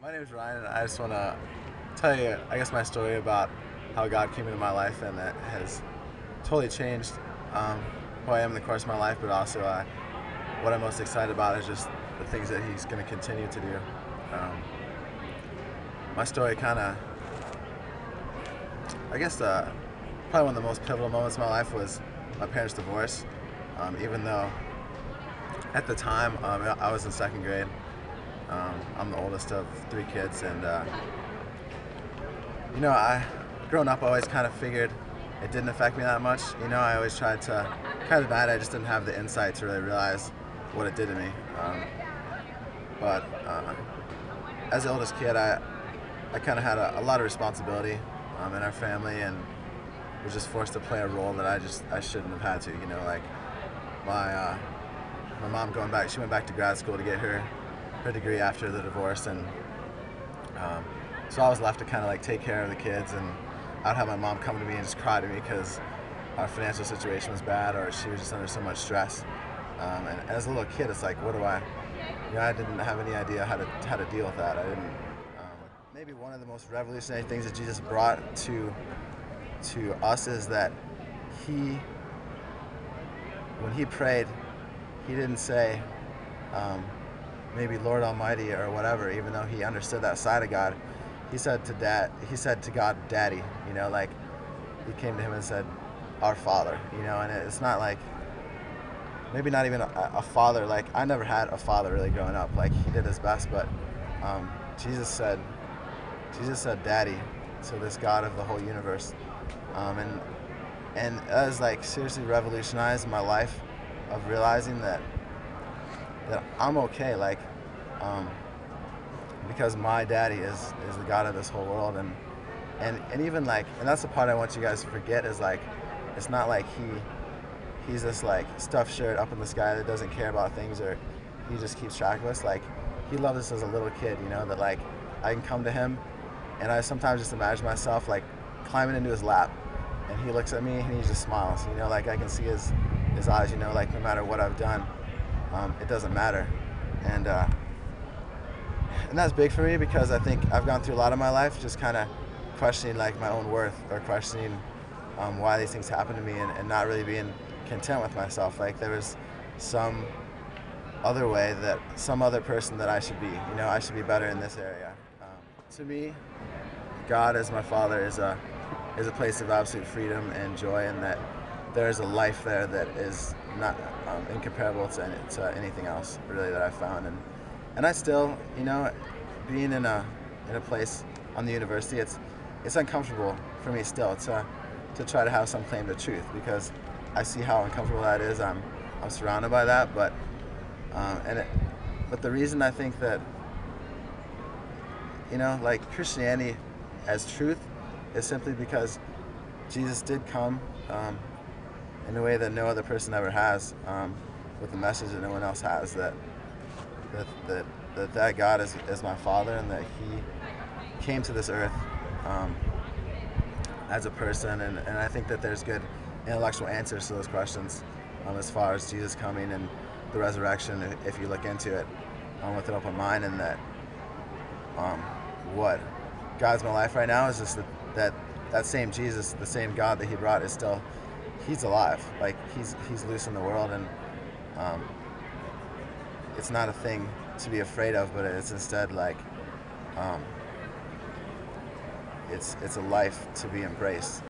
My name is Ryan, and I just want to tell you, I guess, my story about how God came into my life, and that has totally changed who I am in the course of my life, but also what I'm most excited about is just the things that He's going to continue to do. Um, my story kind of, I guess, probably one of the most pivotal moments of my life was my parents' divorce. Even though at the time I was in second grade. I'm the oldest of three kids, and growing up, I always kind of figured it didn't affect me that much. I always tried to kind of deny it. I just didn't have the insight to really realize what it did to me. But as the oldest kid, I kind of had a lot of responsibility in our family, and was just forced to play a role that I shouldn't have had to. Like my mom she went back to grad school to get her degree after the divorce, and so I was left to kind of like take care of the kids, and I'd have my mom come to me and just cry to me because our financial situation was bad, or she was just under so much stress. And as a little kid, it's like, what do I didn't have any idea how to deal with that. I didn't. Maybe one of the most revolutionary things that Jesus brought to us is that when he prayed, he didn't say, maybe Lord Almighty or whatever, even though he understood that side of God. He said to God, Daddy. Like he came to him and said, Our Father. And it's not like, maybe not even a father. Like, I never had a father really growing up. Like, he did his best, but Jesus said Daddy to this God of the whole universe. And that has like seriously revolutionized my life, of realizing that I'm okay, like, because my daddy is the God of this whole world, and even like, and that's the part I want you guys to forget, is like, it's not like he's this like stuffed shirt up in the sky that doesn't care about things, or he just keeps track of us. Like, he loved us as a little kid, that like I can come to him, and I sometimes just imagine myself like climbing into his lap, and he looks at me and he just smiles. Like I can see his eyes. Like no matter what I've done, it doesn't matter. And that's big for me, because I think I've gone through a lot of my life just kind of questioning like my own worth, or questioning why these things happen to me, and not really being content with myself. Like there was some other way, that some other person that I should be. I should be better in this area. To me, God as my Father is a place of absolute freedom and joy, and that there's a life there that is not incomparable to anything else really that I've found. And I still, being in a place on the university, it's uncomfortable for me still to try to have some claim to truth, because I see how uncomfortable that is. I'm surrounded by that, but the reason I think that like Christianity as truth is simply because Jesus did come in a way that no other person ever has, with a message that no one else has, that God is my Father, and that he came to this earth as a person, and I think that there's good intellectual answers to those questions, as far as Jesus coming and the resurrection, if you look into it with an open mind. And that what God's my life right now is just that same Jesus, the same God that he brought, is still, he's alive. Like he's loose in the world, and it's not a thing to be afraid of, but it's instead like it's a life to be embraced.